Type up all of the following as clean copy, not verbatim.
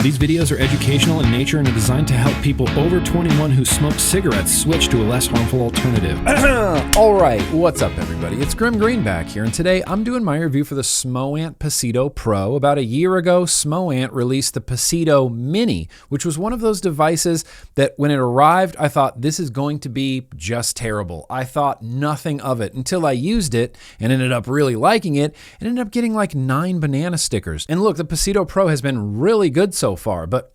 These videos are educational in nature and are designed to help people over 21 who smoke cigarettes switch to a less harmful alternative. All right, what's up everybody? It's GrimmGreen back here, and today I'm doing my review for the Smoant Pasito Pro. About a year ago, Smoant released the Pasito Mini, which was one of those devices that when it arrived, I thought this is going to be just terrible. I thought nothing of it until I used it and ended up really liking it and ended up getting like 9 banana stickers. And look, the Pasito Pro has been really good so far, but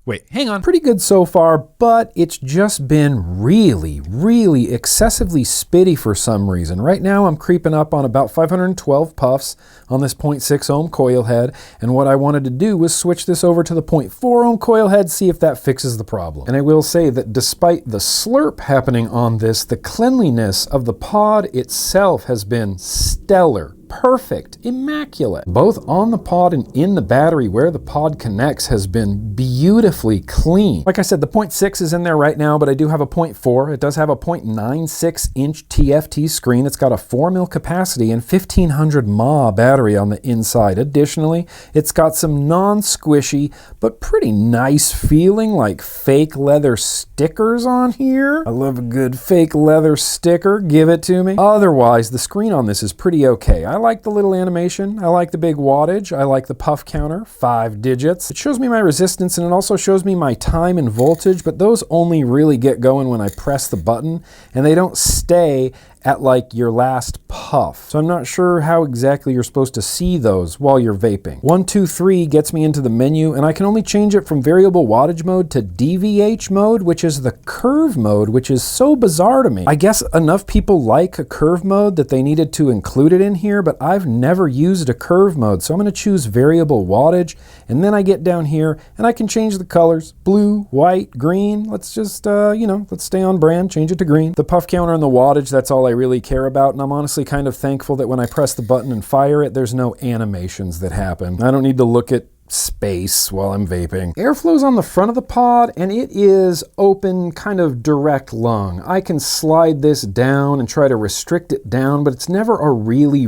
wait, hang on. Pretty good so far, but it's just been really excessively spitty for some reason. Right now I'm creeping up on about 512 puffs on this 0.6 ohm coil head, and what I wanted to do was switch this over to the 0.4 ohm coil head, see if that fixes the problem. And I will say that despite the slurp happening on this, the cleanliness of the pod itself has been stellar. Perfect, immaculate. Both on the pod and in the battery where the pod connects has been beautifully clean. Like I said, the 0.6 is in there right now, but I do have a 0.4. It does have a 0.96 inch TFT screen. It's got a 4mm capacity and 1500 mAh battery on the inside. Additionally, it's got some non-squishy but pretty nice feeling like fake leather stickers on here. I love a good fake leather sticker, give it to me. Otherwise, the screen on this is pretty okay. I like the little animation, I like the big wattage, I like the puff counter, 5 digits. It shows me my resistance and it also shows me my time and voltage, but those only really get going when I press the button and they don't stay at like your last puff. So I'm not sure how exactly you're supposed to see those while you're vaping. 1, 2, 3 gets me into the menu and I can only change it from variable wattage mode to DVH mode, which is the curve mode, which is so bizarre to me. I guess enough people like a curve mode that they needed to include it in here, but I've never used a curve mode. So I'm gonna choose variable wattage and then I get down here and I can change the colors, blue, white, green. Let's just, let's stay on brand, change it to green. The puff counter and the wattage, that's all I really care about, and I'm honestly kind of thankful that when I press the button and fire it, there's no animations that happen. I don't need to look at space while I'm vaping. Airflow's on the front of the pod and it is open, kind of direct lung. I can slide this down and try to restrict it down, but it's never a really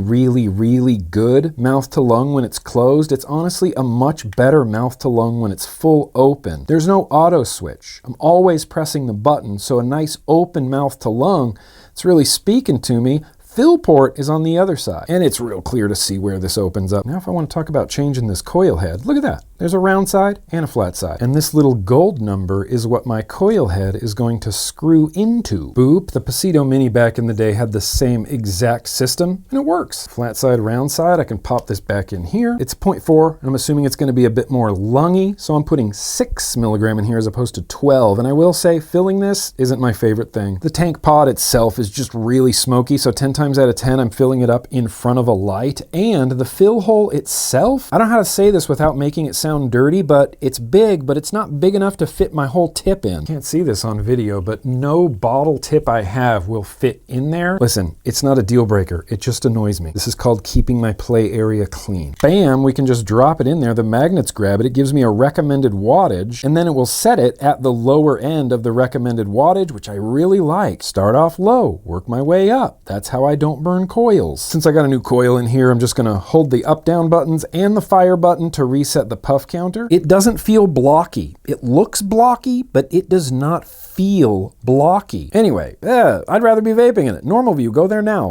good mouth to lung when it's closed. It's honestly a much better mouth to lung when it's full open. There's no auto switch. I'm always pressing the button, so a nice open mouth to lung, it's really speaking to me. Fill port is on the other side, and it's real clear to see where this opens up. Now if I want to talk about changing this coil head, look at that. There's a round side and a flat side. And this little gold number is what my coil head is going to screw into. Boop, the Pasito Mini back in the day had the same exact system, and it works. Flat side, round side, I can pop this back in here. It's 0.4, and I'm assuming it's gonna be a bit more lungy, so I'm putting 6 milligram in here as opposed to 12. And I will say, filling this isn't my favorite thing. The tank pod itself is just really smoky, so 10 times out of 10, I'm filling it up in front of a light. And the fill hole itself, I don't know how to say this without making it sound dirty, but it's big, but it's not big enough to fit my whole tip in. Can't see this on video, but no bottle tip I have will fit in there. Listen, it's not a deal breaker. It just annoys me. This is called keeping my play area clean. Bam, we can just drop it in there. The magnets grab it. It gives me a recommended wattage, and then it will set it at the lower end of the recommended wattage, which I really like. Start off low, work my way up. That's how I don't burn coils. Since I got a new coil in here, I'm just gonna hold the up down buttons and the fire button to reset the puff counter. It doesn't feel blocky. It looks blocky, but it does not feel blocky. Anyway, I'd rather be vaping in it. Normal view, go there now.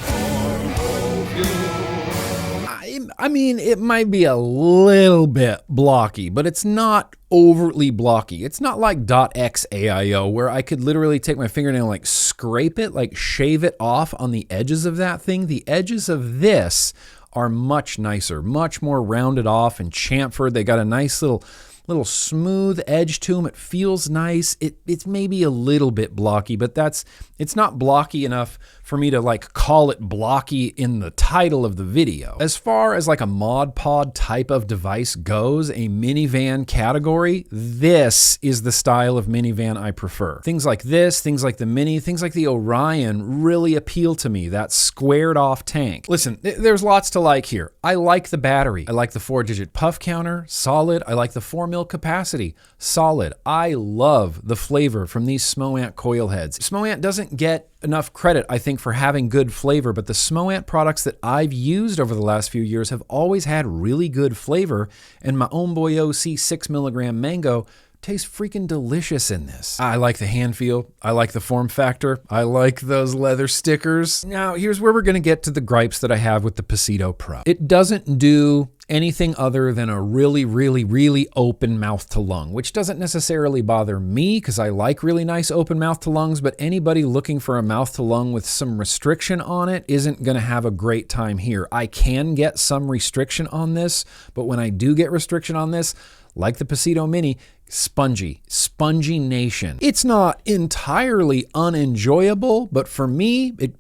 I mean, it might be a little bit blocky, but it's not overtly blocky. It's not like .xaio where I could literally take my fingernail and like scrape it, like shave it off on the edges of that thing. The edges of this are much nicer, much more rounded off and chamfered. They got a nice little smooth edge to them. It feels nice. It's maybe a little bit blocky, but it's not blocky enough for me to like call it blocky in the title of the video. As far as like a Mod Pod type of device goes, a minivan category, this is the style of minivan I prefer. Things like this, things like the Mini, things like the Orion really appeal to me, that squared off tank. Listen, there's lots to like here. I like the battery. I like the 4-digit puff counter, solid. I like the 4mm mil capacity. Solid. I love the flavor from these Smoant coil heads. Smoant doesn't get enough credit, I think, for having good flavor, but the Smoant products that I've used over the last few years have always had really good flavor, and my own boy OC 6mg mango tastes freaking delicious in this. I like the hand feel. I like the form factor. I like those leather stickers. Now, here's where we're going to get to the gripes that I have with the Pasito Pro. It doesn't do anything other than a really open mouth to lung, which doesn't necessarily bother me because I like really nice open mouth to lungs, but anybody looking for a mouth to lung with some restriction on it isn't going to have a great time here. I can get some restriction on this, but when I do get restriction on this, like the Pasito Mini, spongy nation. It's not entirely unenjoyable, but for me, it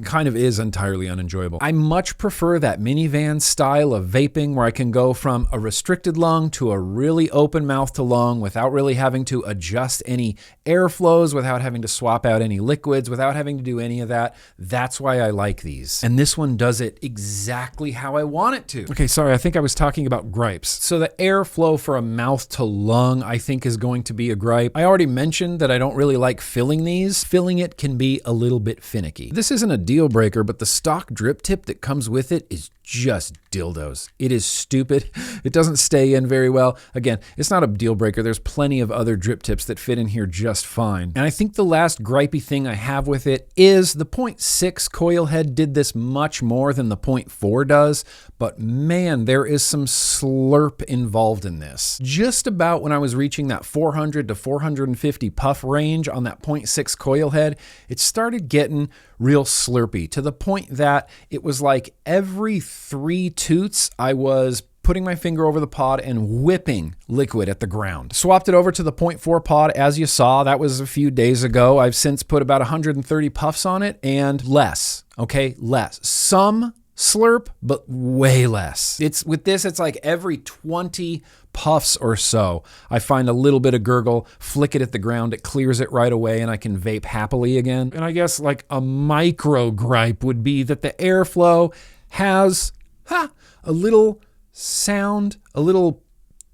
kind of is entirely unenjoyable. I much prefer that minivan style of vaping where I can go from a restricted lung to a really open mouth to lung without really having to adjust any airflows, without having to swap out any liquids, without having to do any of that. That's why I like these. And this one does it exactly how I want it to. Okay, sorry, I think I was talking about gripes. So the airflow for a mouth to lung, I think, is going to be a gripe. I already mentioned that I don't really like filling these. Filling it can be a little bit finicky. This isn't a deal breaker, but the stock drip tip that comes with it is just dildos. It is stupid. It doesn't stay in very well. Again, it's not a deal breaker. There's plenty of other drip tips that fit in here just fine. And I think the last gripey thing I have with it is the 0.6 coil head did this much more than the 0.4 does, but man, there is some slurp involved in this. Just about when I was reaching that 400 to 450 puff range on that 0.6 coil head, it started getting real slurpy to the point that it was like every 3 toots I was putting my finger over the pod and whipping liquid at the ground. Swapped it over to the 0.4 pod, as you saw. That was a few days ago. I've since put about 130 puffs on it and less, okay? Less. Some slurp, but way less. With this, it's like every 20 puffs or so, I find a little bit of gurgle, flick it at the ground, it clears it right away, and I can vape happily again. And I guess like a micro gripe would be that the airflow has a little sound, a little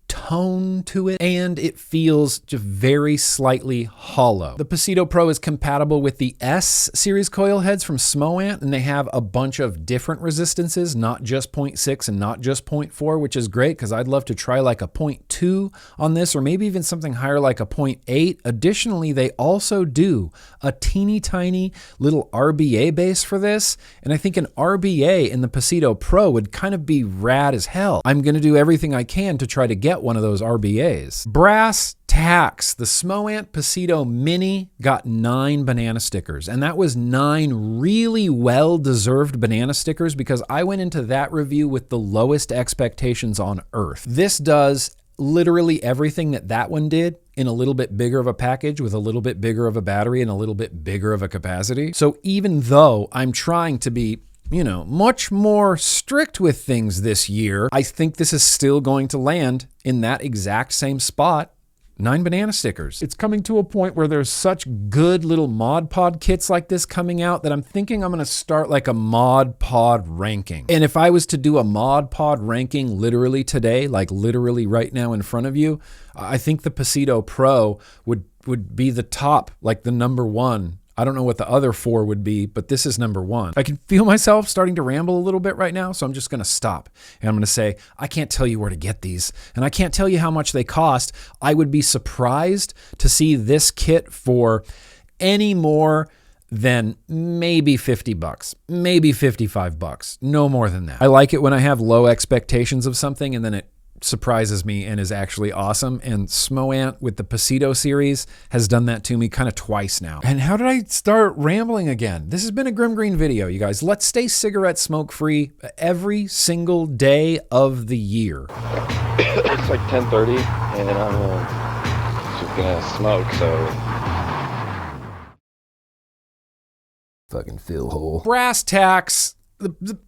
tone to it, and it feels just very slightly hollow. The Pasito Pro is compatible with the S series coil heads from Smoant, and they have a bunch of different resistances, not just 0.6 and not just 0.4, which is great because I'd love to try like a 0.2 on this, or maybe even something higher like a 0.8. Additionally, they also do a teeny tiny little RBA base for this, and I think an RBA in the Pasito Pro would kind of be rad as hell. I'm going to do everything I can to try to get one of those RBAs. Brass tacks. The Smoant Pasito Mini got 9 banana stickers, and that was 9 really well-deserved banana stickers because I went into that review with the lowest expectations on earth. This does literally everything that one did in a little bit bigger of a package with a little bit bigger of a battery and a little bit bigger of a capacity. So even though I'm trying to be much more strict with things this year, I think this is still going to land in that exact same spot. 9 banana stickers. It's coming to a point where there's such good little Mod Pod kits like this coming out that I'm thinking I'm going to start like a Mod Pod ranking. And if I was to do a Mod Pod ranking literally today, like literally right now in front of you, I think the Pasito Pro would be the top, like the number 1. I don't know what the other 4 would be, but this is number 1. I can feel myself starting to ramble a little bit right now, so I'm just going to stop. And I'm going to say, I can't tell you where to get these, and I can't tell you how much they cost. I would be surprised to see this kit for any more than maybe $50, maybe $55, no more than that. I like it when I have low expectations of something, and then it surprises me and is actually awesome. And Smoant with the Pasito series has done that to me kind of twice now. And how did I start rambling again? This has been a GrimmGreen video, you guys. Let's stay cigarette smoke free every single day of the year. It's like 10:30 and I'm just gonna smoke, so fucking fill hole. Brass tacks. The